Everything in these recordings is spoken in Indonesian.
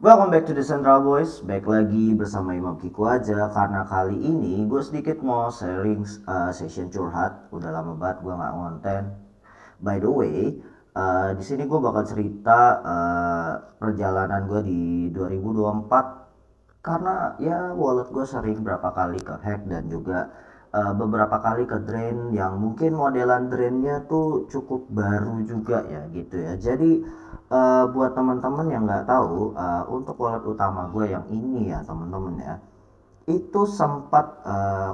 Welcome back to the Central Boys. Back lagi bersama Imam Kiku aja. Karena kali ini gue sedikit mau sharing session curhat. Udah lama banget gue nggak ngonten. By the way, di sini gue bakal cerita perjalanan gue di 2024. Karena ya wallet gue sering berapa kali ke hack dan juga beberapa kali ke drain yang mungkin modelan drainnya tuh cukup baru juga ya gitu ya. Jadi buat teman-teman yang nggak tahu, untuk wallet utama gue yang ini ya teman-teman ya, itu sempat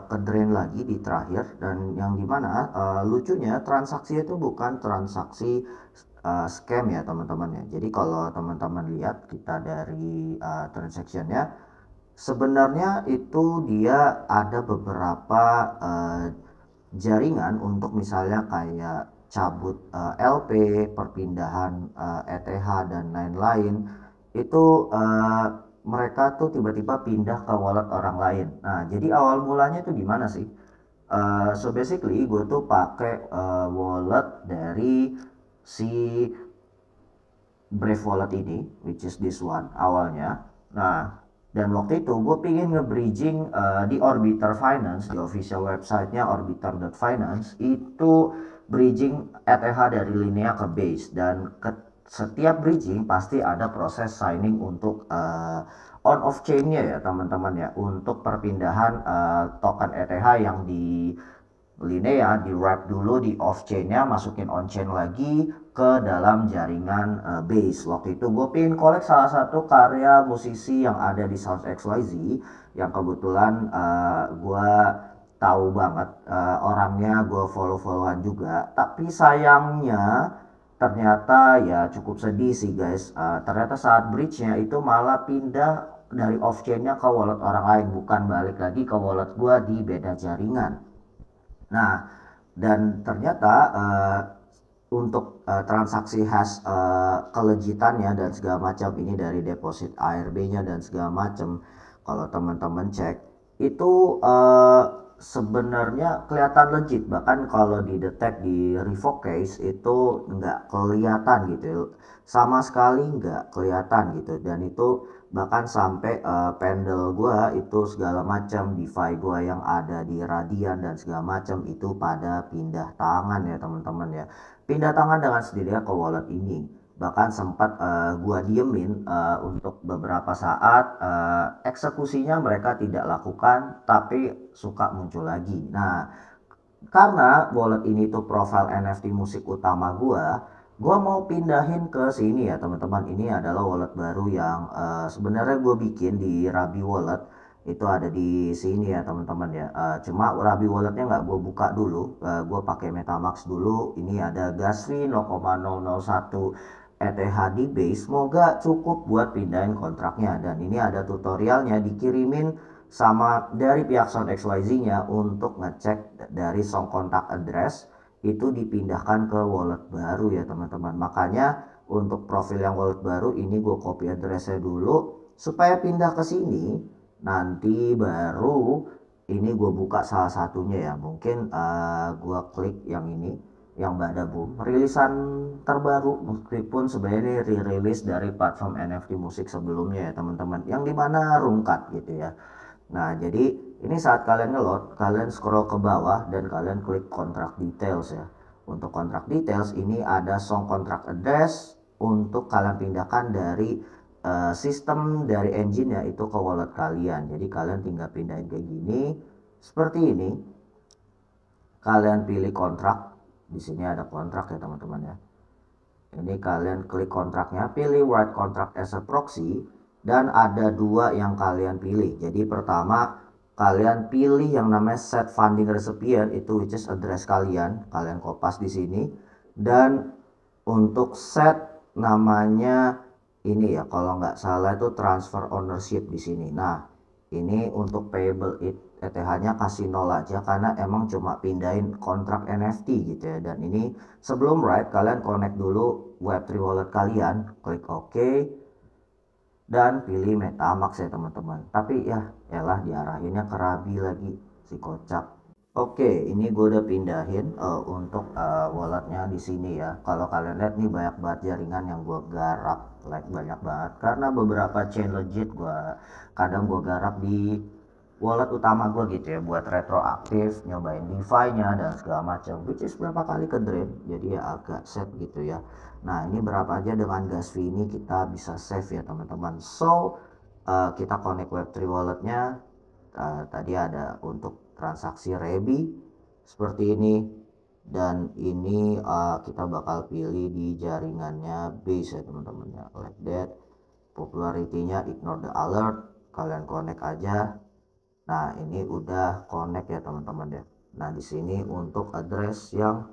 ke drain lagi di terakhir, dan yang dimana lucunya transaksi itu bukan transaksi scam ya teman-teman ya. Jadi kalau teman-teman lihat kita dari transactionnya, sebenarnya itu dia ada beberapa jaringan untuk misalnya kayak cabut LP, perpindahan ETH dan lain-lain. Itu mereka tuh tiba-tiba pindah ke wallet orang lain. Nah, jadi awal mulanya tuh gimana sih? So basically gue tuh pakai wallet dari si Brave Wallet ini, which is this one awalnya. Nah, dan waktu itu gue pingin nge-bridging di Orbiter Finance, di official websitenya orbiter.finance, itu bridging ETH dari Linea ke Base, dan setiap bridging pasti ada proses signing untuk on off chainnya ya teman-teman ya, untuk perpindahan token ETH yang di Linea di wrap dulu di off chainnya, masukin on chain lagi ke dalam jaringan base. Waktu itu gue pengen kolek salah satu karya musisi yang ada di Sound XYZ, yang kebetulan gue tahu banget orangnya, gue follow-followan juga. Tapi sayangnya ternyata ya cukup sedih sih guys. Ternyata saat bridge-nya itu malah pindah dari off chainnya ke wallet orang lain, bukan balik lagi ke wallet gue di beda jaringan. Nah, dan ternyata untuk transaksi hash kelejitannya dan segala macam ini dari deposit ARB-nya dan segala macam, kalau teman-teman cek itu sebenarnya kelihatan legit. Bahkan kalau didetek di revoke case itu nggak kelihatan gitu, sama sekali nggak kelihatan gitu. Dan itu bahkan sampai pendel gua itu segala macam DeFi gua yang ada di Radian dan segala macam itu pada pindah tangan ya teman-teman ya, pindah tangan dengan sendirinya ke wallet ini. Bahkan sempat gua diemin untuk beberapa saat, eksekusinya mereka tidak lakukan tapi suka muncul lagi. Nah, karena wallet ini tuh profile NFT musik utama gua mau pindahin ke sini ya teman-teman. Ini adalah wallet baru yang sebenarnya gue bikin di Rabi Wallet. Itu ada di sini ya teman-teman ya. Cuma Rabi Walletnya nggak gue buka dulu. Gue pakai MetaMask dulu. Ini ada Gasvi 0,001 ETH di base. Semoga cukup buat pindahin kontraknya. Dan ini ada tutorialnya dikirimin sama dari pihak Sound XYZ-nya untuk ngecek dari song kontak address itu dipindahkan ke wallet baru ya teman-teman. Makanya untuk profil yang wallet baru ini gue copy addressnya dulu supaya pindah ke sini. Nanti baru ini gue buka salah satunya ya. Mungkin gue klik yang ini, yang Badaboom, rilisan terbaru, meskipun sebenarnya re-release dari platform NFT musik sebelumnya ya teman-teman, yang dimana rungkat gitu ya. Nah, jadi ini saat kalian ngeload, kalian scroll ke bawah dan kalian klik kontrak details ya. Untuk kontrak details ini ada song kontrak address untuk kalian pindahkan dari sistem dari engine ya itu ke wallet kalian. Jadi kalian tinggal pindahin kayak gini, seperti ini. Kalian pilih kontrak. Di sini ada kontrak ya teman-teman ya. Ini kalian klik kontraknya, pilih write contract as a proxy, dan ada dua yang kalian pilih. Jadi pertama kalian pilih yang namanya set funding recipient, itu which is address kalian kopas di sini. Dan untuk set namanya ini ya, kalau nggak salah itu transfer ownership di sini. Nah, ini untuk payable ETH-nya kasih 0 aja karena emang cuma pindahin kontrak NFT gitu ya. Dan ini sebelum write kalian connect dulu Web3 wallet kalian, klik OK dan pilih MetaMask ya teman-teman. Tapi ya elah diarahinnya ke Rabi lagi si kocak. Oke, ini gue udah pindahin untuk walletnya di sini ya. Kalau kalian lihat nih banyak banget jaringan yang gue garap, like banyak banget. Karena beberapa chain legit gue kadang gue garap di wallet utama gue gitu ya, buat retroaktif, nyobain DeFi-nya dan segala macam. Which is berapa kali ke drain, jadi ya agak sad gitu ya. Nah ini berapa aja dengan gas fee ini kita bisa save ya teman-teman. So kita connect Web3 walletnya. Tadi ada untuk transaksi rebi seperti ini, dan ini kita bakal pilih di jaringannya base ya teman-teman ya, like that. Popularity-nya ignore the alert, kalian connect aja. Nah ini udah connect ya teman-teman ya. Nah di sini untuk address yang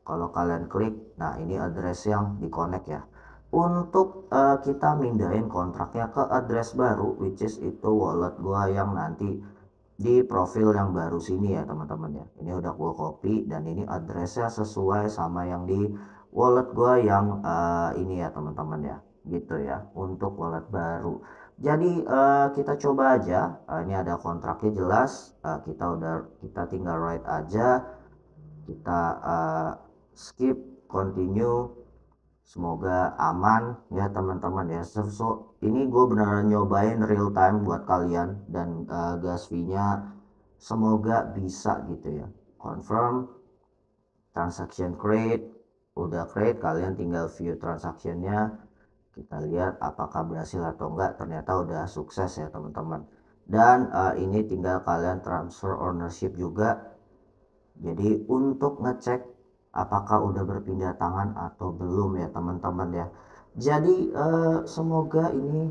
kalau kalian klik, nah ini address yang di connect ya. Untuk kita mindahin kontraknya ke address baru, which is itu wallet gua yang nanti di profil yang baru sini ya teman-teman ya. Ini udah gua copy dan ini addressnya sesuai sama yang di wallet gua yang ini ya teman-teman ya, gitu ya untuk wallet baru. Jadi kita coba aja. Ini ada kontraknya jelas. Kita tinggal write aja. Kita skip, continue. Semoga aman ya teman-teman ya. So, ini gue beneran nyobain real time buat kalian, dan gas fee-nya semoga bisa gitu ya. Confirm, transaction create, udah create, kalian tinggal view transactionnya. Kita lihat apakah berhasil atau enggak. Ternyata udah sukses ya teman-teman. Dan ini tinggal kalian transfer ownership juga. Jadi untuk ngecek apakah udah berpindah tangan atau belum ya teman-teman ya. Jadi semoga ini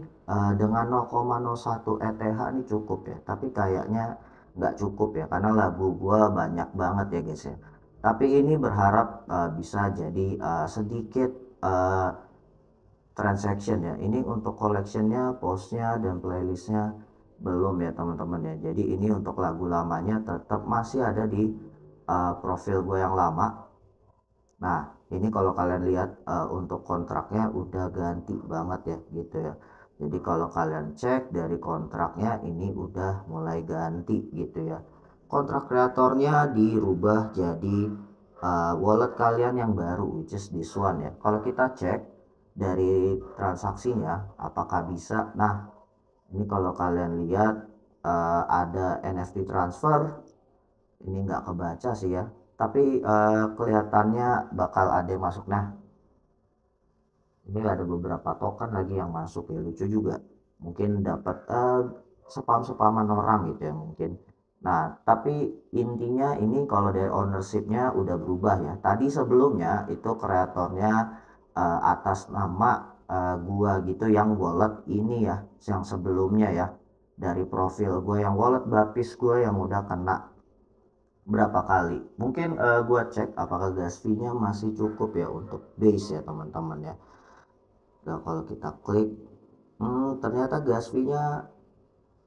dengan 0,01 ETH ini cukup ya. Tapi kayaknya nggak cukup ya, karena lagu gua banyak banget ya guys ya. Tapi ini berharap bisa jadi sedikit uh, transaction ya. Ini untuk collectionnya, postnya dan playlistnya belum ya teman-teman ya. Jadi ini untuk lagu lamanya tetap masih ada di profil gue yang lama. Nah ini kalau kalian lihat untuk kontraknya udah ganti banget ya gitu ya. Jadi kalau kalian cek dari kontraknya ini udah mulai ganti gitu ya. Kontrak kreatornya dirubah jadi wallet kalian yang baru, which is this one ya. Kalau kita cek dari transaksinya apakah bisa, nah ini kalau kalian lihat ada NFT transfer, ini nggak kebaca sih ya, tapi kelihatannya bakal ada yang masuk. Nah ini ada beberapa token lagi yang masuk ya, lucu juga, mungkin dapat spam-spaman orang gitu ya mungkin. Nah tapi intinya ini kalau dari ownershipnya udah berubah ya. Tadi sebelumnya itu kreatornya atas nama gua gitu yang wallet ini ya, yang sebelumnya ya, dari profil gua yang wallet Bapis gua yang udah kena berapa kali. Mungkin gua cek apakah gas fee-nya masih cukup ya untuk base ya teman-teman ya. Nah kalau kita klik, ternyata gas fee-nya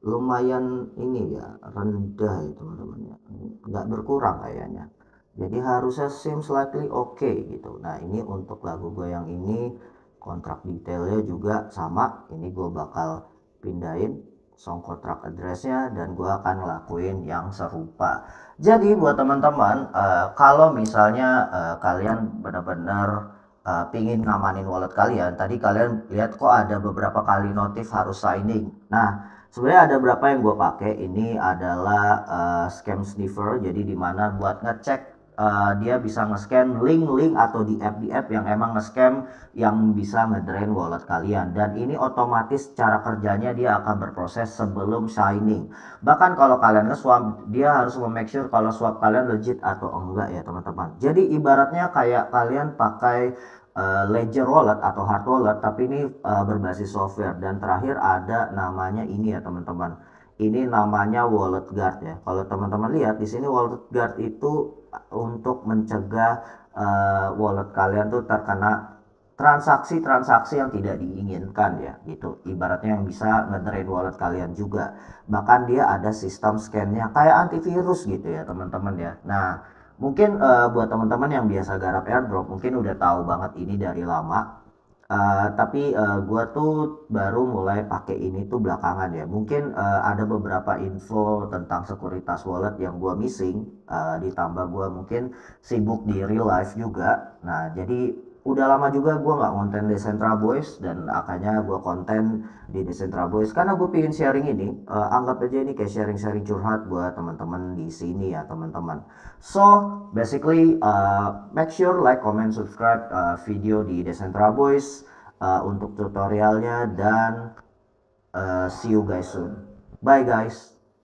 lumayan ini ya, rendah ya teman-teman ya, nggak berkurang kayaknya. Jadi harusnya seems likely oke gitu. Nah ini untuk lagu gue yang ini kontrak detailnya juga sama. Ini gue bakal pindahin song kontrak addressnya dan gue akan ngelakuin yang serupa. Jadi buat teman-teman kalau misalnya kalian benar-benar pingin ngamanin wallet kalian, tadi kalian lihat kok ada beberapa kali notif harus signing. Nah sebenarnya ada berapa yang gue pakai. Ini adalah scam sniffer, jadi dimana buat ngecek dia bisa nge-scan link-link atau di app yang emang nge-scam, yang bisa ngedrain wallet kalian, dan ini otomatis cara kerjanya dia akan berproses sebelum signing. Bahkan kalau kalian nge-swap, dia harus make sure kalau swap kalian legit atau enggak ya teman-teman. Jadi ibaratnya kayak kalian pakai ledger wallet atau hard wallet, tapi ini berbasis software. Dan terakhir ada namanya ini ya teman-teman, ini namanya wallet guard ya. Kalau teman-teman lihat di sini, wallet guard itu untuk mencegah wallet kalian tuh terkena transaksi-transaksi yang tidak diinginkan ya gitu. Ibaratnya yang bisa ngedrain wallet kalian juga. Bahkan dia ada sistem scan-nya kayak antivirus gitu ya teman-teman ya. Nah mungkin buat teman-teman yang biasa garap airdrop mungkin udah tahu banget ini dari lama. Tapi gua tuh baru mulai pakai ini tuh belakangan ya. Mungkin ada beberapa info tentang sekuritas wallet yang gua missing. Ditambah gua mungkin sibuk di real life juga. Nah, jadi udah lama juga gua nggak konten Decentra Boys, dan akhirnya gua konten di Decentra Boys karena gue pengen sharing ini. Anggap aja ini kayak sharing-sharing curhat buat teman-teman di sini ya teman-teman. So basically, make sure like, comment, subscribe video di Decentra Boys untuk tutorialnya, dan see you guys soon. Bye guys.